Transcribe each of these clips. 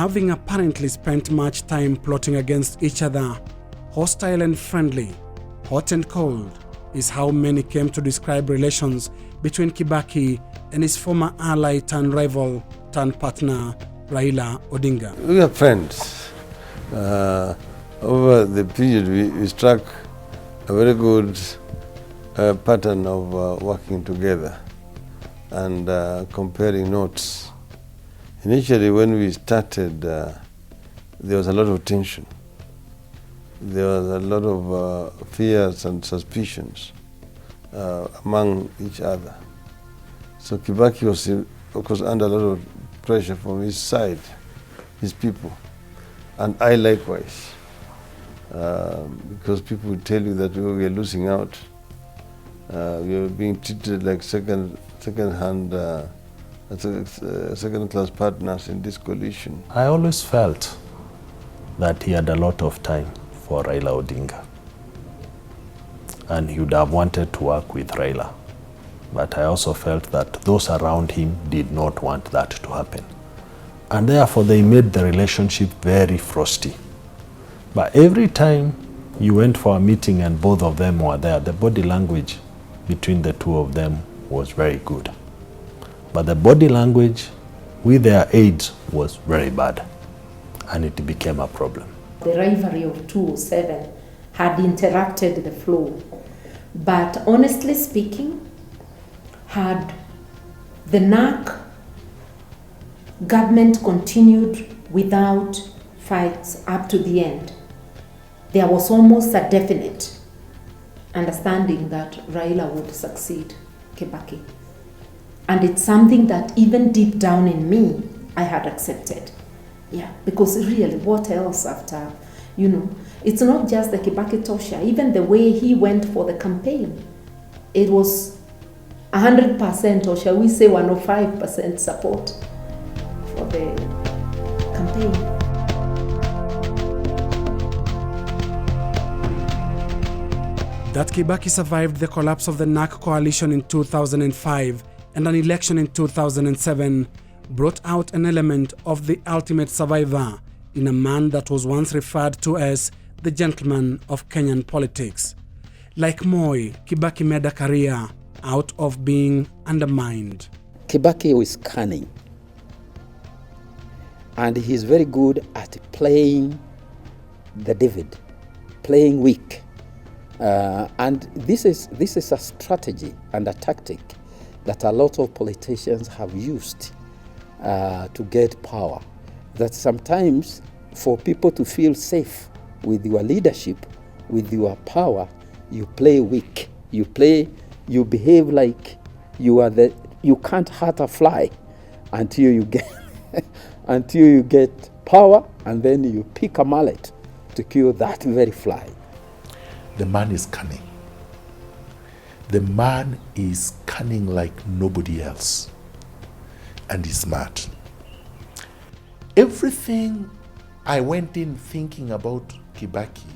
having apparently spent much time plotting against each other, hostile and friendly, hot and cold, is how many came to describe relations between Kibaki and his former ally turned rival turned partner, Raila Odinga. We are friends. Over the period, we struck a very good pattern of working together and comparing notes. Initially, when we started, there was a lot of tension. There was a lot of fears and suspicions among each other. So Kibaki was, of course, under a lot of pressure from his side, his people, and I likewise, because people would tell you that we were losing out. We were being treated like second-class partners in this coalition. I always felt that he had a lot of time for Raila Odinga, and he would have wanted to work with Raila. But I also felt that those around him did not want that to happen. And therefore they made the relationship very frosty. But every time you went for a meeting and both of them were there, the body language between the two of them was very good. But the body language with their aides was very bad, and it became a problem. The rivalry of 2007 had interrupted the flow. But honestly speaking, had the NAC government continued without fights up to the end, there was almost a definite understanding that Raila would succeed Kibaki. And it's something that even deep down in me, I had accepted. Yeah, because really, what else after, it's not just the Kibaki Tosha, even the way he went for the campaign, it was 100%, or shall we say 105% support for the campaign. That Kibaki survived the collapse of the NAC coalition in 2005 and an election in 2007 brought out an element of the ultimate survivor in a man that was once referred to as the gentleman of Kenyan politics. Like Moi, Kibaki made a career out of being undermined. Kibaki is cunning, and he's very good at playing the David, playing weak. And this is a strategy and a tactic that a lot of politicians have used to get power. That sometimes for people to feel safe with your leadership, with your power, you play weak. You behave like you can't hurt a fly until you get power, and then you pick a mallet to kill that very fly. The man is cunning. The man is cunning like nobody else, and he's smart. Everything I went in thinking about Kibaki,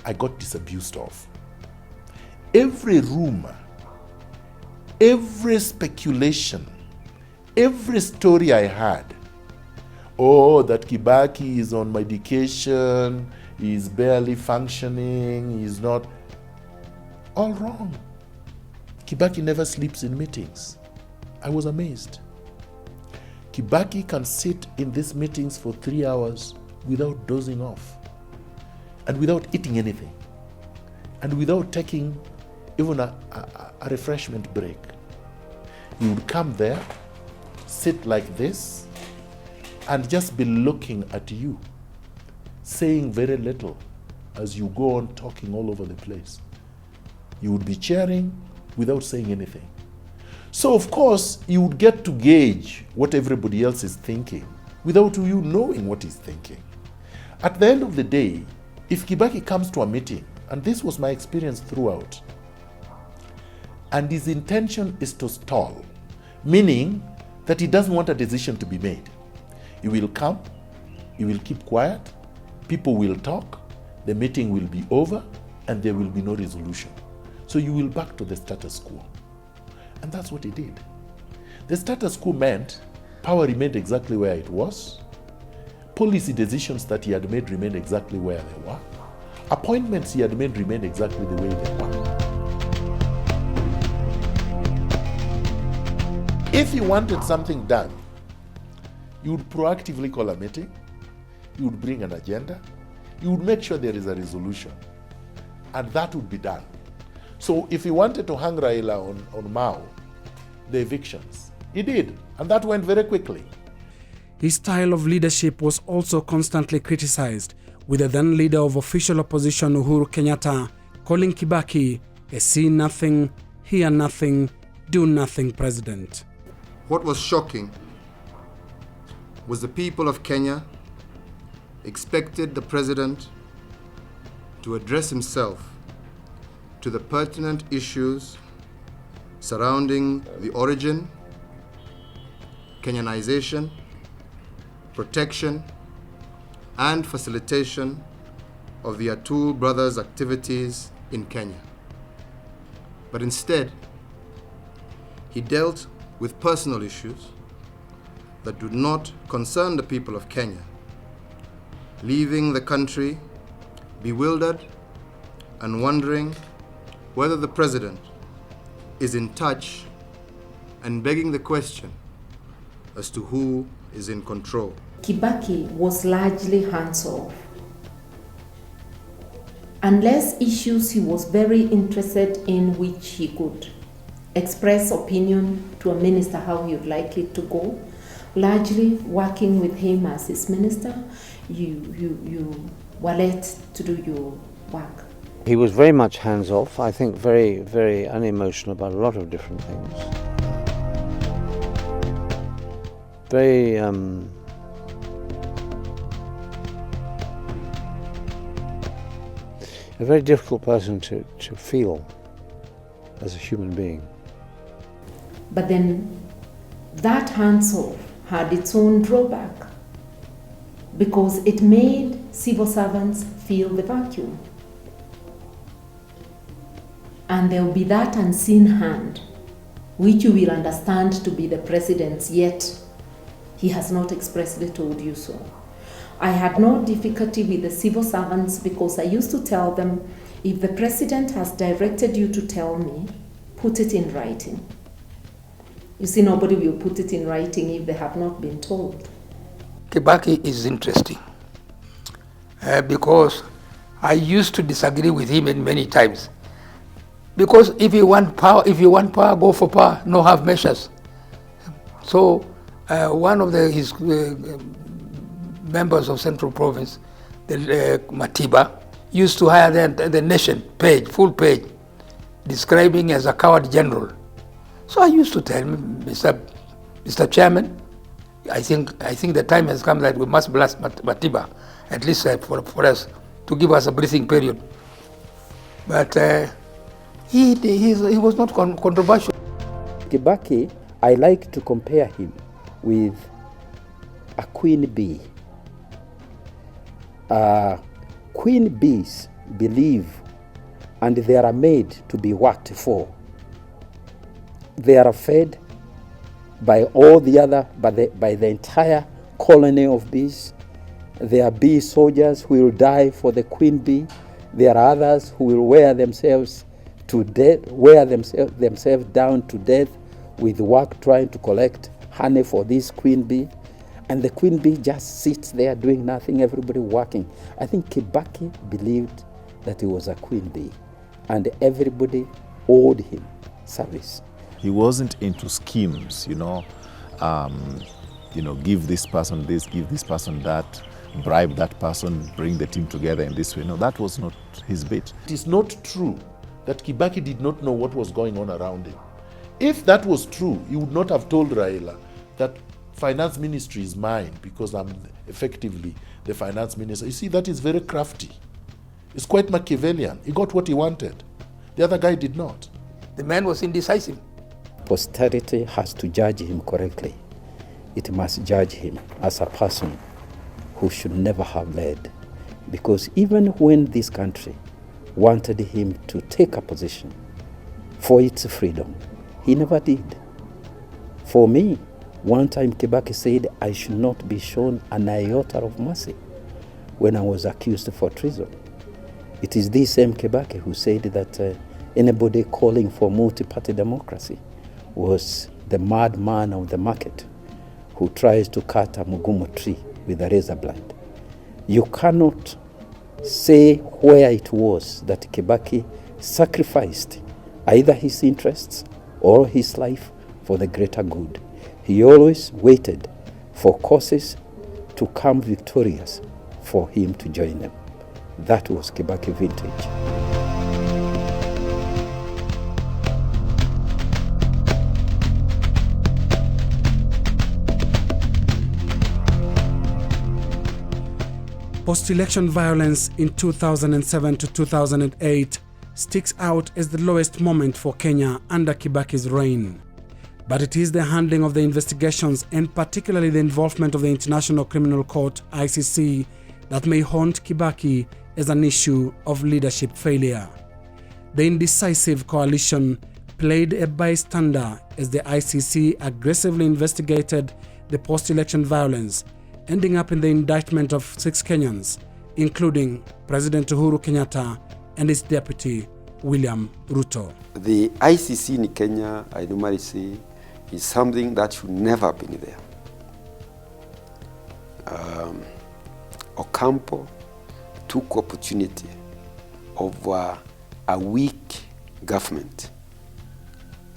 I got disabused of. Every rumor, every speculation, every story I had, that Kibaki is on medication, he's barely functioning, he's not, all wrong. Kibaki never sleeps in meetings. I was amazed. Kibaki can sit in these meetings for 3 hours without dozing off, and without eating anything, and without taking even a refreshment break. He would come there, sit like this, and just be looking at you, saying very little as you go on talking all over the place. You would be cheering without saying anything. So of course, you would get to gauge what everybody else is thinking without you knowing what he's thinking. At the end of the day, if Kibaki comes to a meeting, and this was my experience throughout, and his intention is to stall, meaning that he doesn't want a decision to be made. He will come, he will keep quiet, people will talk, the meeting will be over, and there will be no resolution. So you will back to the status quo. And that's what he did. The status quo meant power remained exactly where it was. Policy decisions that he had made remained exactly where they were. Appointments he had made remained exactly the way they were. If you wanted something done, you would proactively call a meeting, you would bring an agenda, you would make sure there is a resolution, and that would be done. So if he wanted to hang Raila on Mao, the evictions, he did, and that went very quickly. His style of leadership was also constantly criticized, with the then leader of official opposition Uhuru Kenyatta calling Kibaki a see nothing, hear nothing, do nothing president. What was shocking was the people of Kenya expected the president to address himself to the pertinent issues surrounding the origin, Kenyanization, protection, and facilitation of the Atul brothers' activities in Kenya. But instead, he dealt with personal issues that do not concern the people of Kenya, leaving the country bewildered and wondering whether the president is in touch and begging the question as to who is in control. Kibaki was largely hands-off. Unless issues he was very interested in which he could express opinion to a minister how he would like it to go, largely working with him as his minister, you were let to do your work. He was very much hands-off, I think very, very unemotional about a lot of different things. Very a very difficult person to feel as a human being. But then that hands-off had its own drawback because it made civil servants feel the vacuum. And there will be that unseen hand which you will understand to be the president's, yet he has not expressly told you so. I had no difficulty with the civil servants because I used to tell them, if the president has directed you to tell me, put it in writing. You see, nobody will put it in writing if they have not been told. Kibaki is interesting because I used to disagree with him many times. Because if you want power, go for power, no half measures. So one of his members of Central Province, the Matiba, used to hire the Nation page, full page, describing as a coward general. So I used to tell him, Mr. Chairman, I think the time has come that we must blast Matiba, at least for us, to give us a breathing period. But he was not controversial. Kibaki, I like to compare him with a queen bee. Queen bees believe, and they are made to be worked for. They are fed by all the other, by the entire colony of bees. There are bee soldiers who will die for the queen bee. There are others who will wear themselves to death, themselves down to death with work trying to collect honey for this queen bee. And the queen bee just sits there doing nothing, everybody working. I think Kibaki believed that he was a queen bee and everybody owed him service. He wasn't into schemes, give this person this, give this person that, bribe that person, bring the team together in this way. No, that was not his bit. It is not true that Kibaki did not know what was going on around him. If that was true, he would not have told Raila that finance ministry is mine because I'm effectively the finance minister. You see, that is very crafty. It's quite Machiavellian. He got what he wanted. The other guy did not. The man was indecisive. Posterity has to judge him correctly. It must judge him as a person who should never have led. Because even when this country wanted him to take a position for its freedom, he never did. For me, One time Kibaki said, I should not be shown an iota of mercy when I was accused for treason. It is this same Kibaki who said that anybody calling for multi-party democracy was the madman of the market who tries to cut a mugumo tree with a razor blade. You cannot say where it was that Kibaki sacrificed either his interests or his life for the greater good. He always waited for causes to come victorious for him to join them. That was Kibaki vintage. Post-election violence in 2007 to 2008 sticks out as the lowest moment for Kenya under Kibaki's reign. But it is the handling of the investigations and particularly the involvement of the International Criminal Court, ICC, that may haunt Kibaki as an issue of leadership failure. The indecisive coalition played a bystander as the ICC aggressively investigated the post-election violence, ending up in the indictment of 6 Kenyans, including President Uhuru Kenyatta and his deputy, William Ruto. The ICC in Kenya, I normally say, is something that should never have been there. Ocampo took opportunity of a weak government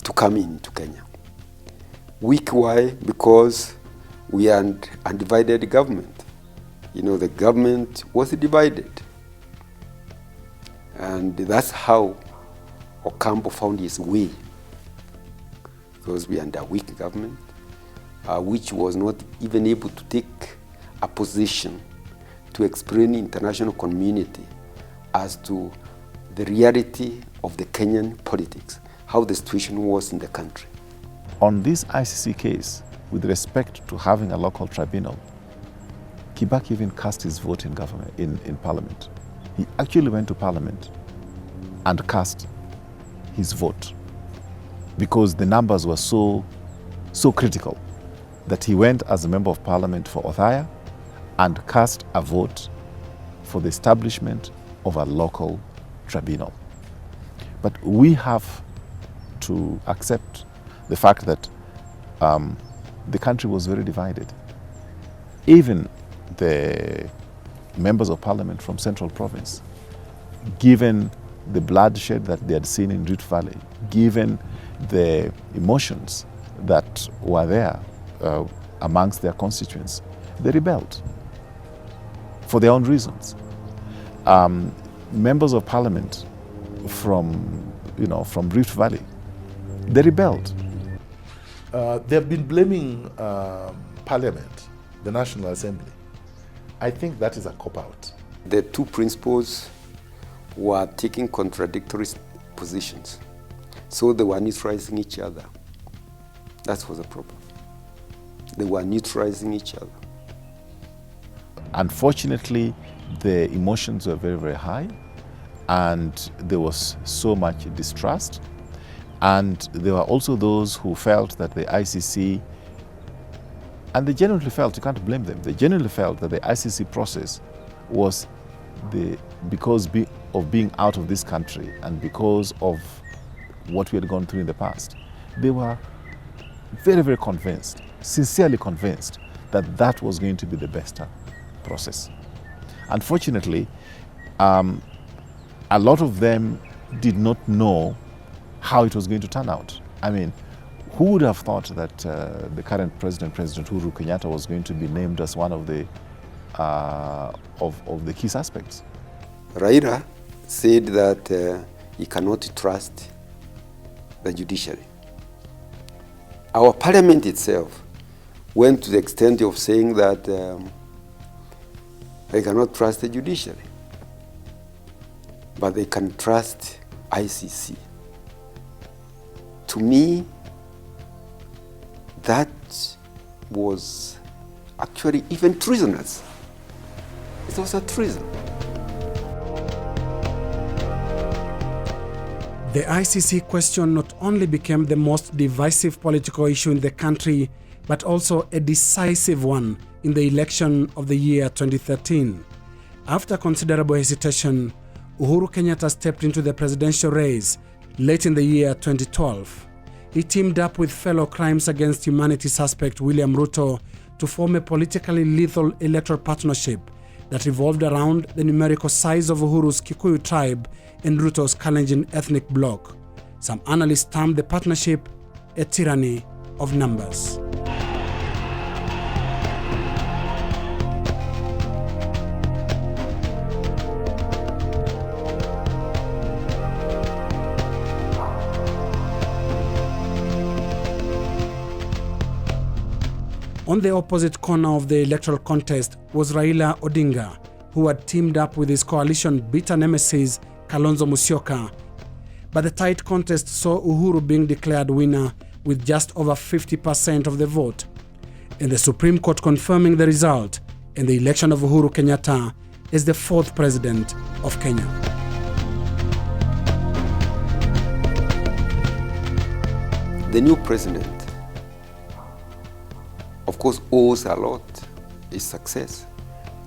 to come into Kenya. Weak, why? Because we are an undivided government. You know, the government was divided. And that's how Ocampo found his way. Because we are under a weak government, which was not even able to take a position to explain the international community as to the reality of the Kenyan politics, how the situation was in the country. On this ICC case, with respect to having a local tribunal, Kibaki even cast his vote in government, in parliament. He actually went to parliament and cast his vote because the numbers were so critical that he went as a member of parliament for Othaya and cast a vote for the establishment of a local tribunal. But we have to accept the fact that the country was very divided. Even the members of parliament from Central Province, given the bloodshed that they had seen in Rift Valley, given the emotions that were there amongst their constituents, they rebelled for their own reasons. Members of parliament from Rift Valley, they rebelled. They have been blaming Parliament, the National Assembly. I think that is a cop-out. The two principals were taking contradictory positions, so they were neutralizing each other. That was the problem. They were neutralizing each other. Unfortunately, the emotions were very, very high, and there was so much distrust. And there were also those who felt that the ICC, and they genuinely felt, you can't blame them, they genuinely felt that the ICC process was because of being out of this country and because of what we had gone through in the past. They were very, very convinced, sincerely convinced that that was going to be the best process. Unfortunately, a lot of them did not know how it was going to turn out. I mean, who would have thought that the current President Uhuru Kenyatta, was going to be named as one of the key suspects? Raila said that he cannot trust the judiciary. Our parliament itself went to the extent of saying that they cannot trust the judiciary, but they can trust ICC. To me, that was actually even treasonous. It was a treason. The ICC question not only became the most divisive political issue in the country, but also a decisive one in the election of the year 2013. After considerable hesitation, Uhuru Kenyatta stepped into the presidential race late in the year 2012. He teamed up with fellow Crimes Against Humanity suspect William Ruto to form a politically lethal electoral partnership that revolved around the numerical size of Uhuru's Kikuyu tribe and Ruto's Kalenjin ethnic bloc. Some analysts termed the partnership a tyranny of numbers. On the opposite corner of the electoral contest was Raila Odinga, who had teamed up with his coalition bitter nemesis Kalonzo Musyoka. But the tight contest saw Uhuru being declared winner with just over 50% of the vote, and the Supreme Court confirming the result in the election of Uhuru Kenyatta as the fourth president of Kenya. The new president, of course, owes a lot his success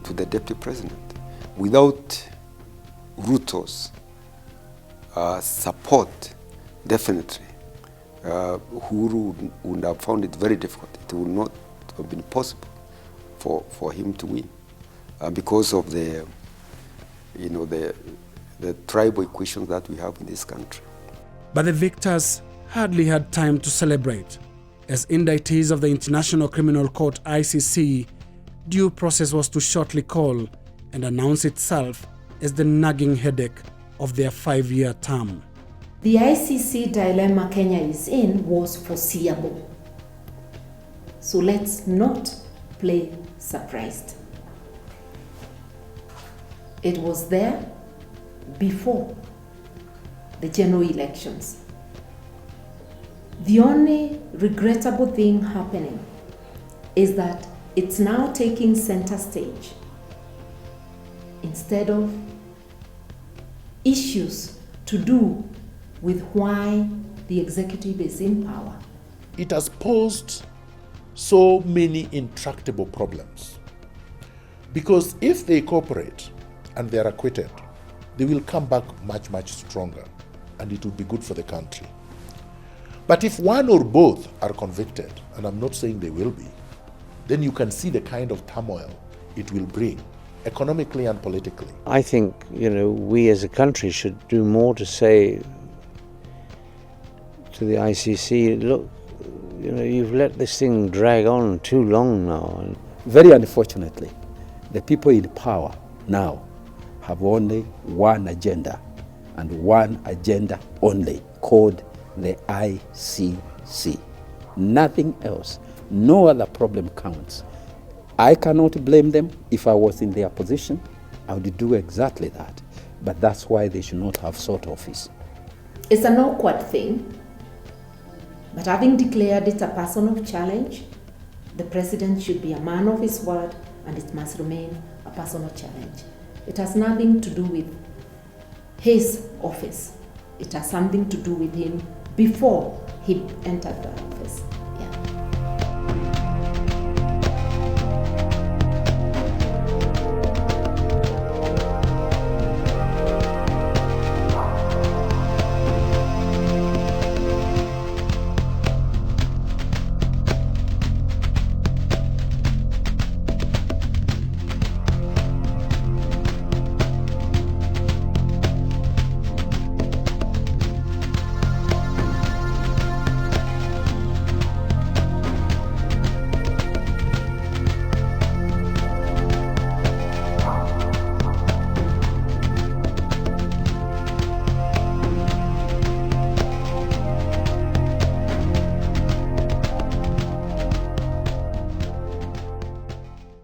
to the deputy president. Without Ruto's support, definitely, Uhuru would have found it very difficult. It would not have been possible for him to win because of the tribal equations that we have in this country. But the victors hardly had time to celebrate. As indictees of the International Criminal Court ICC, due process was to shortly call and announce itself as the nagging headache of their 5-year term. The ICC dilemma Kenya is in was foreseeable. So let's not play surprised. It was there before the general elections. The only regrettable thing happening is that it's now taking center stage instead of issues to do with why the executive is in power. It has posed so many intractable problems. Because if they cooperate and they are acquitted, they will come back much, much stronger, and it will be good for the country. But if one or both are convicted, and I'm not saying they will be, then you can see the kind of turmoil it will bring, economically and politically. I think, we as a country should do more to say to the ICC, look, you've let this thing drag on too long now. Very unfortunately, the people in power now have only one agenda, and one agenda only, called the ICC. Nothing else. No other problem counts. I cannot blame them. If I was in their position, I would do exactly that. But that's why they should not have sought office. It's an awkward thing, but having declared it a personal challenge, the president should be a man of his word, and it must remain a personal challenge. It has nothing to do with his office. It has something to do with him before he entered the office.